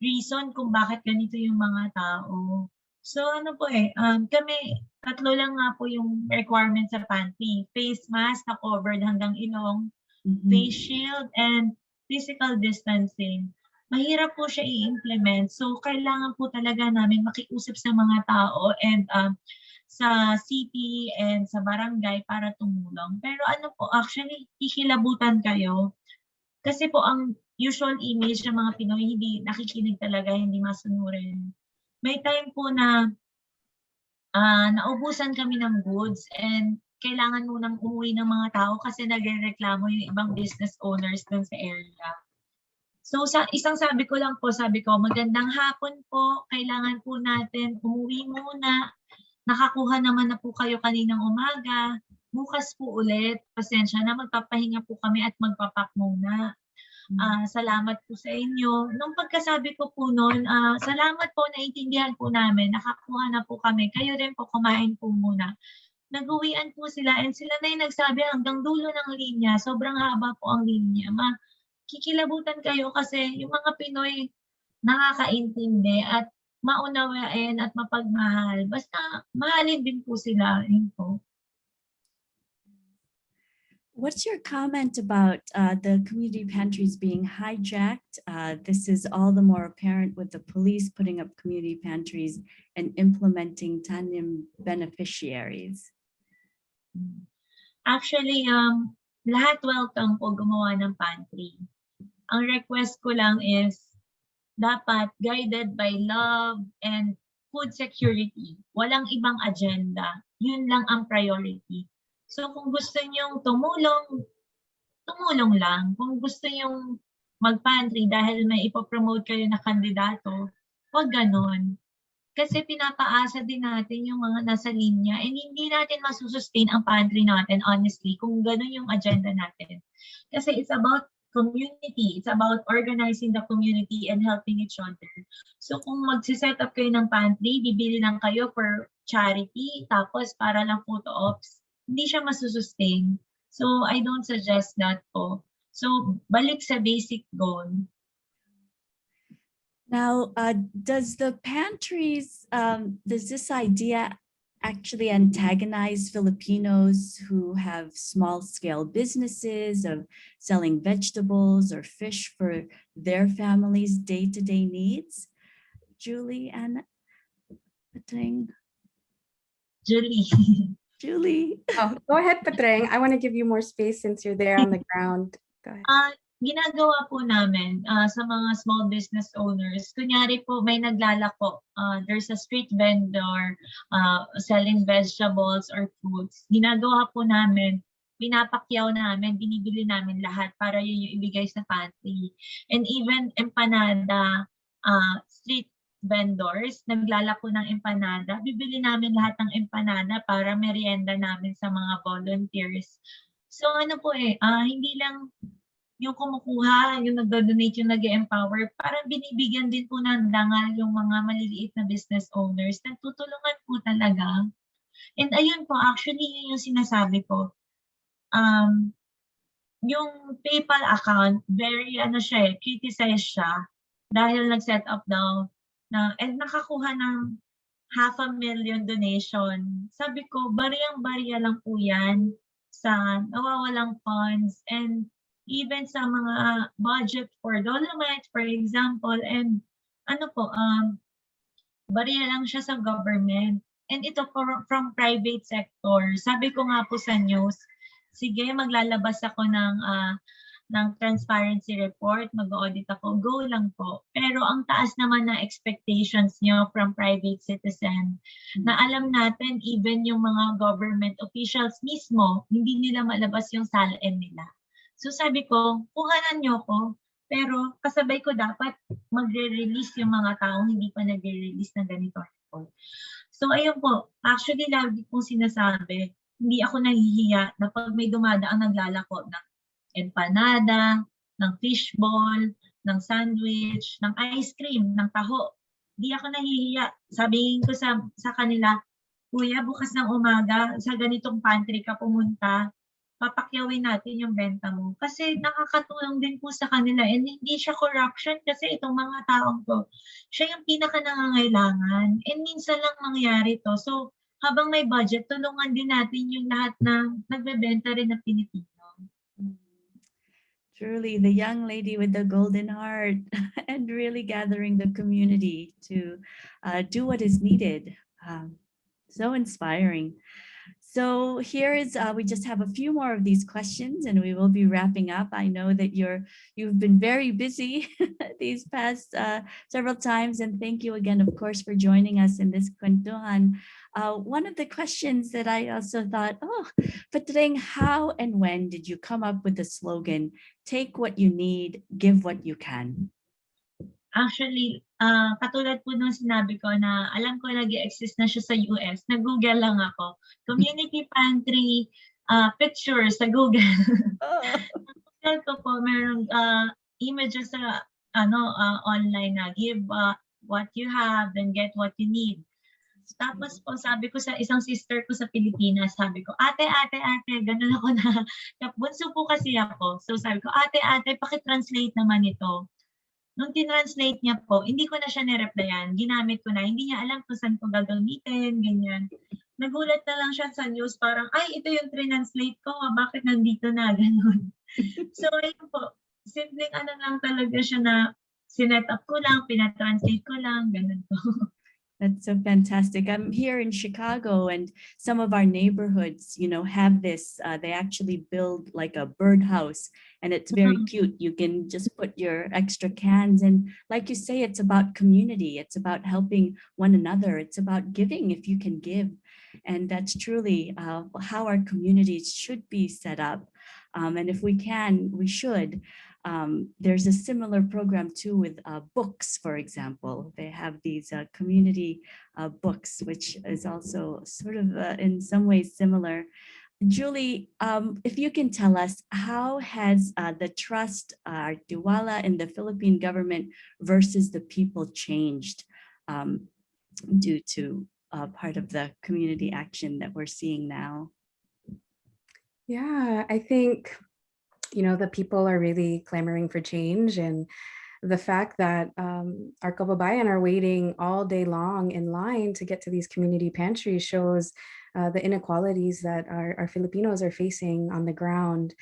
reason kung bakit ganito yung mga tao. So kami, tatlo lang nga po yung requirement sa pantry. Face mask na covered hanggang ilong, face shield, and physical distancing. Mahirap po siya i-implement. So kailangan po talaga namin makiusap sa mga tao and sa city and sa barangay para tumulong. Pero actually, kikilabutan kayo. Kasi po ang usual image ng mga Pinoy, hindi nakikinig talaga, hindi masunurin. May time po na naubusan kami ng goods and kailangan munang umuwi ng mga tao kasi nagrereklamo yung ibang business owners dun sa area. So sabi ko, magandang hapon po, kailangan po natin umuwi muna. Nakakuha naman na po kayo kaninang umaga. Bukas po ulit, pasensya na, magpapahinga po kami at magpapak muna. Salamat po sa inyo. Nung pagkasabi ko po noon, salamat po, naiintindihan po namin, nakakuha na po kami. Kayo rin po, kumain po muna. Nag-uwian po sila and sila na yung nagsabi hanggang dulo ng linya, sobrang haba po ang linya. Kikilabutan kayo kasi yung mga Pinoy nakakaintindi at maunawain at mapagmahal. Basta mahalin din po sila. Yun po. What's your comment about the community pantries being hijacked? This is all the more apparent with the police putting up community pantries and implementing tandem beneficiaries. Actually, lahat welcome po gumawa ng pantry. Ang request ko lang is dapat guided by love and food security. Walang ibang agenda. Yun lang ang priority. So kung gusto niyong tumulong lang. Kung gusto niyong mag-pantry dahil may ipopromote kayo na kandidato, wag ganon. Kasi pinapaasa din natin yung mga nasa linya and hindi natin masusustain ang pantry natin, honestly, kung ganon yung agenda natin. Kasi it's about community. It's about organizing the community and helping each other. So kung magsiset up kayo ng pantry, bibili lang kayo for charity, tapos para lang photo ops, hindi siya masusustain. So I don't suggest that po. So balik sa basic goal. Now, does the pantries, does this idea actually antagonize Filipinos who have small-scale businesses of selling vegetables or fish for their families' day-to-day needs? Julie, Ana Patricia. Julie. Oh, go ahead, Patreng. I want to give you more space since you're there on the ground. Go ahead. Ginagawa po namin sa mga small business owners. Kunyari po may naglalako. There's a street vendor selling vegetables or fruits. Ginagawa po namin, pinapakyaw namin, binibili namin lahat para yun yung ibigay sa pantry. And even empanada, street vendors, naglalako ng empanada, bibili namin lahat ng empanada para merienda namin sa mga volunteers. So hindi lang yung kumukuha, yung nag-donate, yung nag-empower, parang binibigyan din po ng dangal yung mga maliliit na business owners. Nagtutulungan po talaga. And ayun po, actually, yun yung sinasabi ko. Yung PayPal account, very, criticized siya dahil nag-set up daw and nakakuha ng 500,000 donation. Sabi ko, bariyang-bariya lang po yan sa nawawalang funds and even sa mga budget for Dolomite, for example, and bariya lang siya sa government. And ito from private sector. Sabi ko nga po sa news, sige, maglalabas ako ng transparency report, mag-audit ako, go lang po. Pero ang taas naman na expectations niyo from private citizen, na alam natin even yung mga government officials mismo, hindi nila malabas yung salin nila. So sabi ko, kuhanan niyo ko, pero kasabay ko dapat magre-release yung mga taong hindi pa nagre-release ng ganito report. So ayun po, actually lagi kong sinasabi, hindi ako nahihiya na pag may dumadaang naglalako na empanada, ng fishball, ng sandwich, ng ice cream, ng taho. Di ako nahihiya. Sabihin ko sa kanila, Kuya, bukas ng umaga, sa ganitong pantry ka pumunta, papakyawin natin yung benta mo. Kasi nakakatulong din po sa kanila and hindi siya corruption kasi itong mga taong to, siya yung pinaka nangangailangan and minsan lang mangyari to. So, habang may budget, tulungan din natin yung lahat na nagbebenta rin ng Pilipino. Truly, the young lady with the golden heart and really gathering the community to do what is needed. So inspiring. So here is, we just have a few more of these questions and we will be wrapping up. I know that you've been very busy these past several times, and thank you again, of course, for joining us in this Kwentuhan. One of the questions that I also thought, Patreng, how and when did you come up with the slogan, take what you need, give what you can? Actually, katulad po nung sinabi ko na alam ko nag-exist na siya sa US, nag-Google lang ako. Community pantry pictures sa Google. Google ko po, merong images sa online na give what you have, then get what you need. Tapos po sabi ko sa isang sister ko sa Pilipinas, sabi ko, ate, ganun ako na, bunso po kasi ako. So sabi ko, ate, pakitranslate naman ito. Nung tinranslate niya po, hindi ko na siya nireplyan. Ginamit ko na. Hindi niya alam kung saan ko gagamitin, ganyan. Nagulat na lang siya sa news, parang, ay, ito yung translate ko. Bakit nandito na? Ganun. So, ayun po. Simpleng lang talaga siya na sinet up ko lang, pinatranslate ko lang, ganun po. That's so fantastic. I'm here in Chicago and some of our neighborhoods, have this, they actually build like a birdhouse and it's very cute. You can just put your extra cans and like you say, it's about community. It's about helping one another. It's about giving if you can give. And that's truly how our communities should be set up. And if we can, we should. There's a similar program too with books, for example. They have these community books, which is also sort of in some ways similar. Julie, if you can tell us, how has the trust, tiwala in the Philippine government versus the people changed due to part of the community action that we're seeing now? Yeah, I think the people are really clamoring for change, and the fact that our kababayan are waiting all day long in line to get to these community pantries shows the inequalities that our Filipinos are facing on the ground.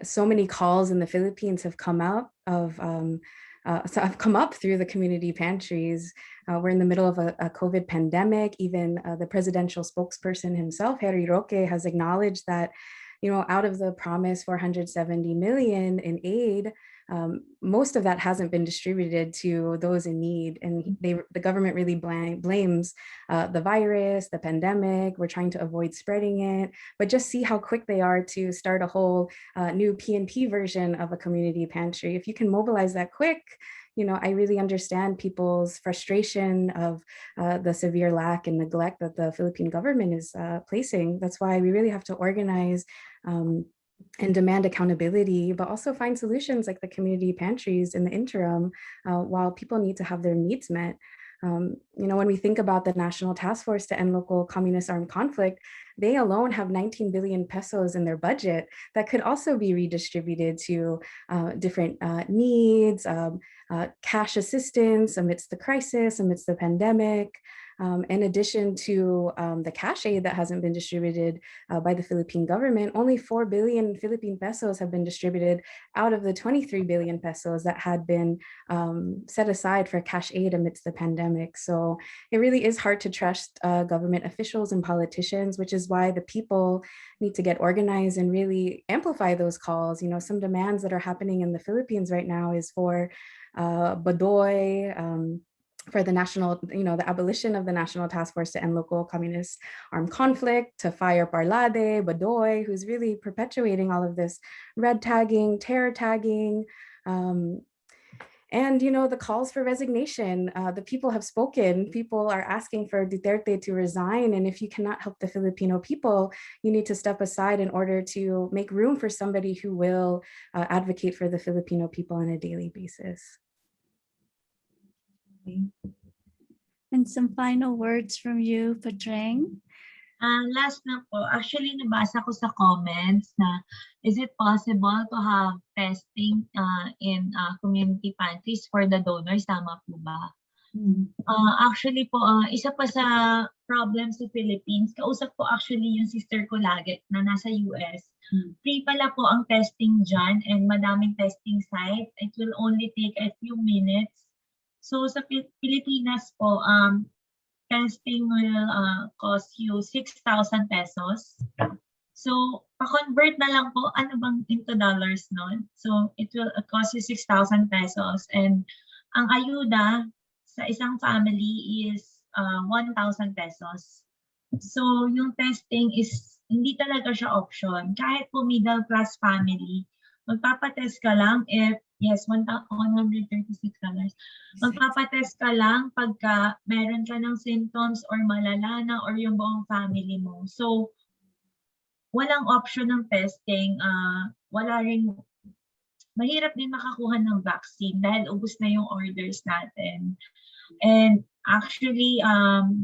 So many calls in the Philippines have come up through the community pantries. We're in the middle of a COVID pandemic. Even the presidential spokesperson himself, Harry Roque, has acknowledged that out of the promised 470 million in aid, most of that hasn't been distributed to those in need. And the government really blames the virus, the pandemic. We're trying to avoid spreading it, but just see how quick they are to start a whole new PNP version of a community pantry. If you can mobilize that quick, I really understand people's frustration of the severe lack and neglect that the Philippine government is placing. That's why we really have to organize and demand accountability, but also find solutions like the community pantries in the interim while people need to have their needs met. When we think about the National Task Force to End Local Communist Armed Conflict, they alone have 19 billion pesos in their budget that could also be redistributed to different needs, cash assistance amidst the crisis, amidst the pandemic. In addition to the cash aid that hasn't been distributed by the Philippine government, only 4 billion Philippine pesos have been distributed out of the 23 billion pesos that had been set aside for cash aid amidst the pandemic. So it really is hard to trust government officials and politicians, which is why the people need to get organized and really amplify those calls. Some demands that are happening in the Philippines right now is for Badoy, for the national, the abolition of the National Task Force to End Local Communist Armed Conflict, to fire Parlade, Badoy, who's really perpetuating all of this red tagging, terror tagging. And, the calls for resignation, the people have spoken. People are asking for Duterte to resign. And if you cannot help the Filipino people, you need to step aside in order to make room for somebody who will advocate for the Filipino people on a daily basis. And some final words from you, Patreng. Last na po, actually nabasa ko sa comments na, is it possible to have testing in community pantries for the donors? Tama po ba? Actually po, isa pa sa problem sa Philippines, kausap ko actually yung sister ko lagi na nasa US. Free pala po ang testing dyan and madaming testing site. It will only take a few minutes. So sa Pilipinas po, testing will cost you 6,000 pesos. So, pa-convert na lang po, ano bang into dollars nun? So, it will cost you 6,000 pesos. And ang ayuda sa isang family is 1,000 pesos. So, yung testing is, hindi talaga siya option. Kahit po middle class family, magpapatest ka lang if, yes, $136. Magpapatest ka lang pagka meron ka ng symptoms or malala na or yung buong family mo. So, walang option ng testing. Wala rin, mahirap din makakuha ng vaccine dahil ubos na yung orders natin. And actually,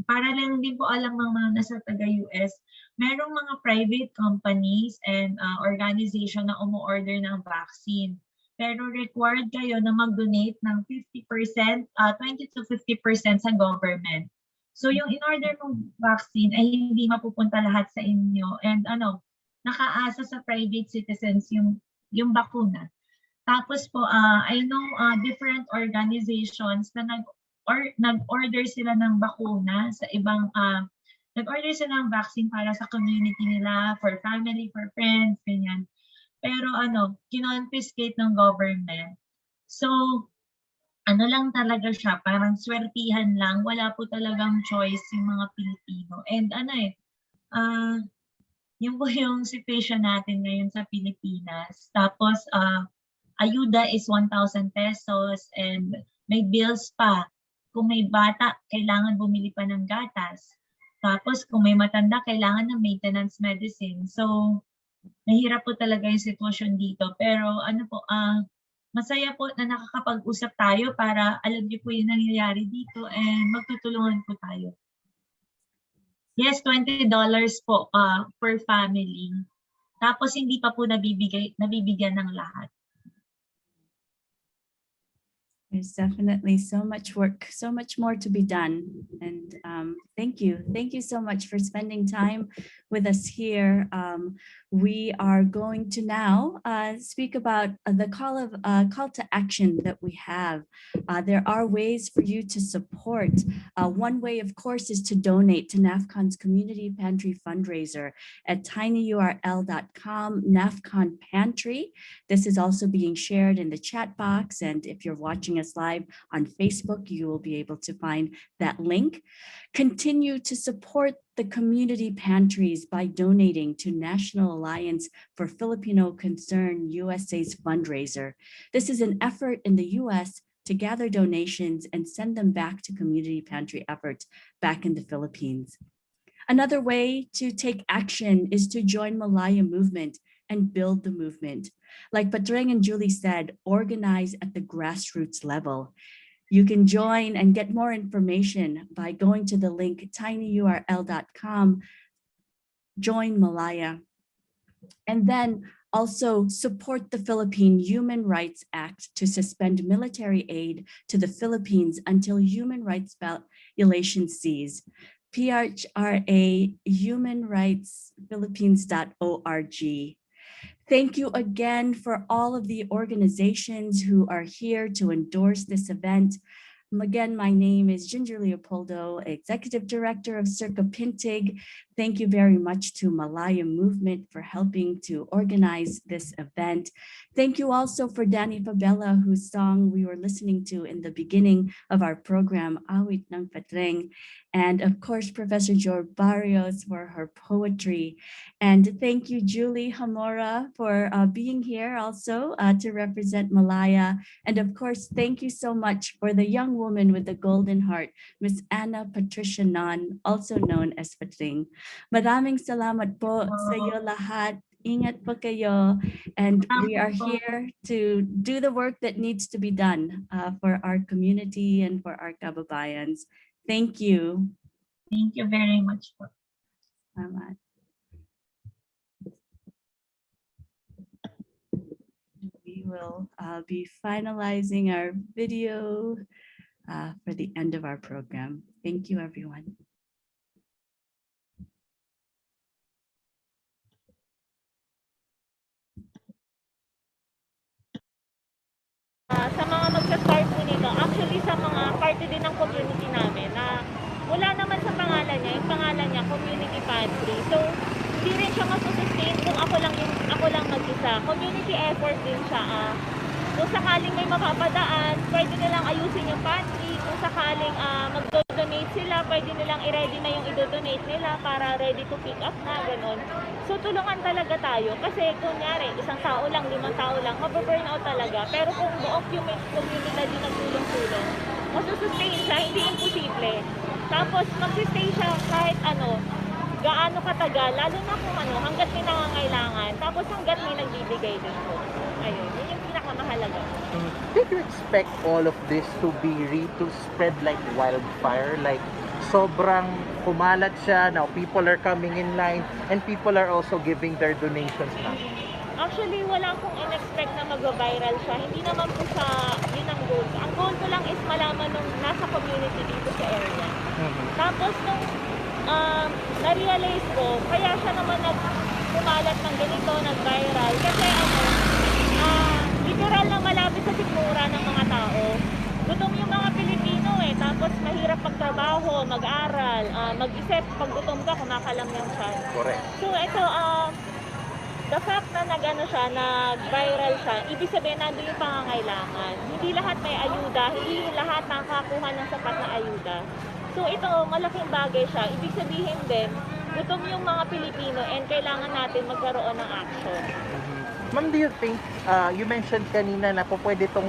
para lang din po alam ng mga nasa taga-US, merong mga private companies and organization na umu-order ng vaccine. Pero required kayo na mag-donate ng 50%, 20 to 50% sa government. So yung in-order ng vaccine ay hindi mapupunta lahat sa inyo. And nakaasa sa private citizens yung bakuna. Tapos po, I know different organizations na nag-order sila ng bakuna sa ibang, nag-order sila ng vaccine para sa community nila, for family, for friends, ganyan. Pero kinonfiscate ng government. So, lang talaga siya, parang swertihan lang, wala po talagang choice yung mga Pilipino. And yun po yung situation natin ngayon sa Pilipinas. Tapos, ayuda is 1,000 pesos and may bills pa. Kung may bata, kailangan bumili pa ng gatas. Tapos, kung may matanda, kailangan ng maintenance medicine. So, nahirap po talaga yung sitwasyon dito. Pero masaya po na nakakapag-usap tayo para alam niyo po yung nangyayari dito and magtutulungan po tayo. Yes, $20 po per family. Tapos hindi pa po nabibigyan ng lahat. There's definitely so much work, so much more to be done. And thank you. Thank you so much for spending time with us here. We are going to now speak about the call to action that we have. There are ways for you to support. One way, of course, is to donate to NAFCON's Community Pantry fundraiser at tinyurl.com NAFCON Pantry. This is also being shared in the chat box. And if you're watching us live on Facebook, you will be able to find that link. Continue to support the community pantries by donating to National Alliance for Filipino Concern USA's fundraiser. This is an effort in the US to gather donations and send them back to community pantry efforts back in the Philippines. Another way to take action is to join Malaya movement and build the movement. Like Patreng and Julie said, organize at the grassroots level. You can join and get more information by going to the link tinyurl.com, join Malaya. And then also support the Philippine Human Rights Act to suspend military aid to the Philippines until human rights violations cease. PHRA humanrightsphilippines.org. Thank you again for all of the organizations who are here to endorse this event. Again, my name is Ginger Leopoldo, Executive Director of Circa Pintig. Thank you very much to Malaya Movement for helping to organize this event. Thank you also for Danny Fabella, whose song we were listening to in the beginning of our program, Awit ng Patreng. And of course, Professor Jor Barrios for her poetry. And thank you, Julie Hamora, for being here also to represent Malaya. And of course, thank you so much for the young woman with the golden heart, Miss Ana Patricia Non, also known as Patreng. Maraming salamat po sa iyo lahat. Ingat po kayo. And we are here to do the work that needs to be done for our community and for our kababayans. Thank you. Thank you very much po. Salamat. We will be finalizing our video for the end of our program. Thank you, everyone. Sa mga magsa-start po nito, actually sa mga party din ng community namin na wala naman sa pangalan niya, yung pangalan niya, community pantry. So, hindi rin siya masusustain kung ako lang mag-isa. Community effort din siya. Kung sakaling may mapapadaan, pwede nilang ayusin yung pantry. Kung sakaling mag-donate sila, pwede nilang i-ready na yung i-donate nila para ready to pick up na, gano'n. So, tulungan talaga tayo. Kasi, kunyari, isang tao lang, 5 tao lang, mababurn out talaga. Pero kung buong community din nagtulong-tulong, masusustain siya, hindi imposible. Tapos, mag-stay siya kahit gaano katagal, lalo na kung hanggat may nangangailangan, tapos hanggat may nagbibigay din po. Ayun, yun yung pinakamahalaga. Did you expect all of this to to spread like wildfire? Like, sobrang kumalat siya, now people are coming in line, and people are also giving their donations na? Actually, wala akong in-expect na mag-viral siya. Hindi naman po siya, yun ang goal. Ang goal ko lang is malaman nung nasa community dito sa area. Tapos nung na-realize ko, kaya siya naman kumalat ng ganito, nag-viral. Kasi literal na malapit sa sikmura ng mga tao. Gutom yung mga Pilipino tapos mahirap magtrabaho, mag-aral, mag-isip. Pag gutom ka, kumakalam yung siya. Correct. So ito, the fact na nag-viral siya, ibig sabihin nandun yung pangangailangan. Hindi lahat may ayuda, hindi lahat nakakuha ng sapat na ayuda. So ito, malaking bagay siya. Ibig sabihin din, gutom yung mga Pilipino and kailangan natin magkaroon ng action. Ma'am, do you think, you mentioned kanina na po pwede itong